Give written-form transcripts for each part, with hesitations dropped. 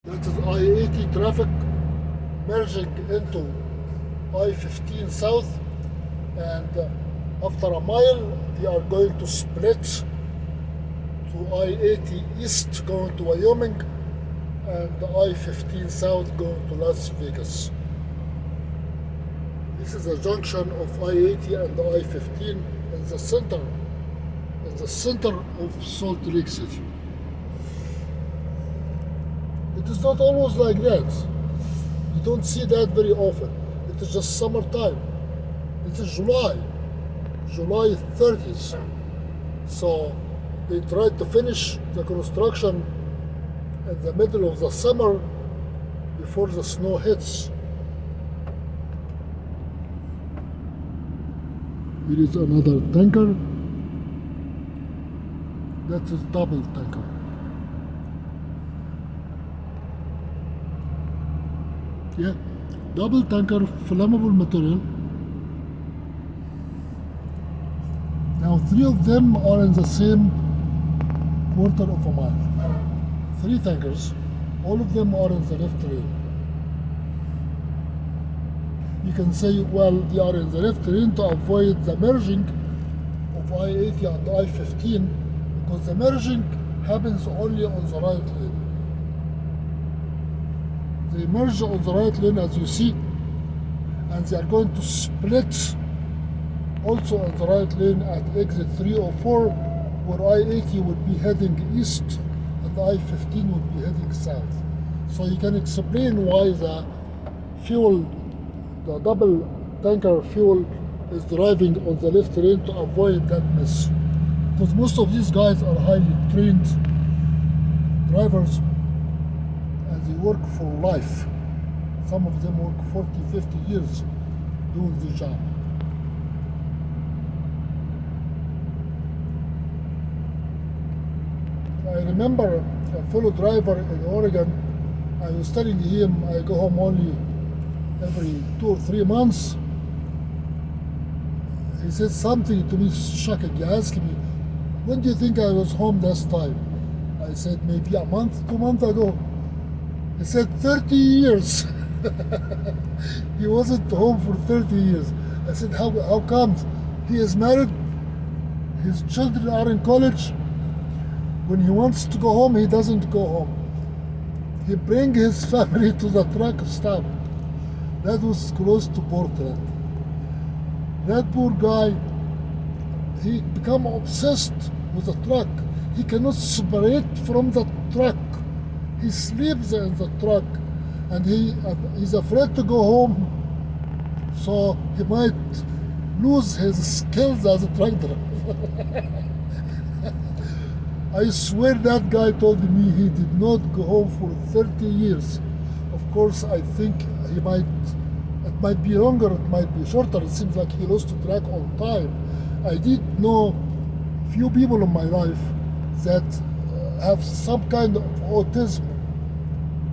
That is I-80 traffic merging into I-15 south, and after a mile they are going to split to I-80 east going to Wyoming and I-15 south going to Las Vegas. This is a junction of I-80 and I-15 in the center of Salt Lake City. It is not always like that. You don't see that very often. It is just summertime. It is July 30th. So they tried to finish the construction in the middle of the summer before the snow hits. Here is another tanker. That is double tanker. Yeah, double tanker, flammable material. Now 3 of them are in the same quarter of a mile. 3 tankers, all of them are in the left lane. You can say, well, they are in the left lane to avoid the merging of I-80 and I-15, because the merging happens only on the right lane. They merge on the right lane, as you see, and they are going to split also on the right lane at exit 304, where I-80 would be heading east and I-15 would be heading south. So you can explain why the double tanker fuel is driving on the left lane to avoid that mess. Because most of these guys are highly trained drivers, and they work for life. Some of them work 40, 50 years doing the job. I remember a fellow driver in Oregon, I was telling him I go home only every 2 or 3 months. He said something to me shocking. He asked me, when do you think I was home last time? I said, maybe a month, 2 months ago. He said, 30 years. He wasn't home for 30 years. I said, how comes? He is married, his children are in college. When he wants to go home, he doesn't go home. He brings his family to the truck stop. That was close to Portland. That poor guy, he become obsessed with the truck. He cannot separate from the truck. He sleeps in the truck, and he's afraid to go home, so he might lose his skills as a truck driver. I swear that guy told me he did not go home for 30 years. Of course, I think it might be longer, it might be shorter. It seems like he lost track on time. I did know few people in my life that have some kind of autism.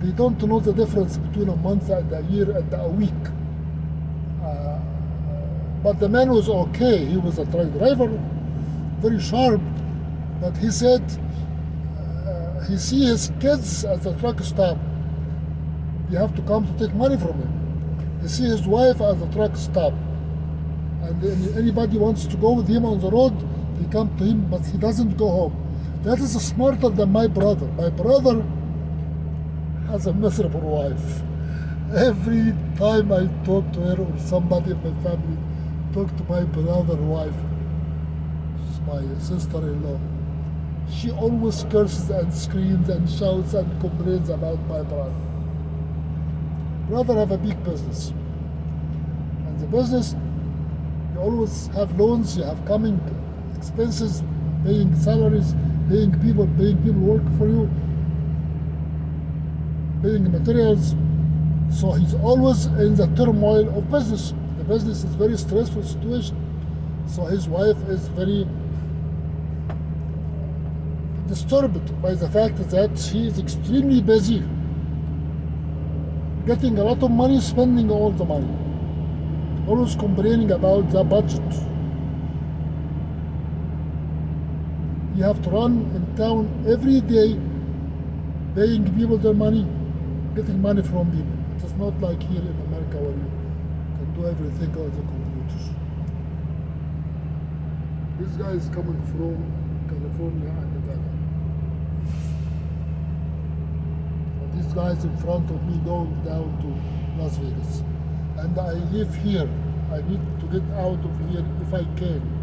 They don't know the difference between a month and a year and a week. But the man was okay. He was a truck driver, very sharp. But he said he see his kids at the truck stop. They have to come to take money from him. He see his wife at the truck stop. And anybody wants to go with him on the road, they come to him, but he doesn't go home. That is smarter than my brother. My brother has a miserable wife. Every time I talk to her or somebody in my family talk to my brother's wife, she's my sister-in-law, she always curses and screams and shouts and complains about my brother. Brother have a big business. And the business, you always have loans, you have coming expenses, paying salaries, paying people work for you, paying materials. So he's always in the turmoil of business. The business is very stressful situation. So his wife is very disturbed by the fact that he is extremely busy, getting a lot of money, spending all the money, always complaining about the budget. You have to run in town every day, paying people their money, getting money from people. It is not like here in America where you can do everything on the computers. This guy is coming from California and Nevada. And these guys in front of me going down to Las Vegas. And I live here. I need to get out of here if I can.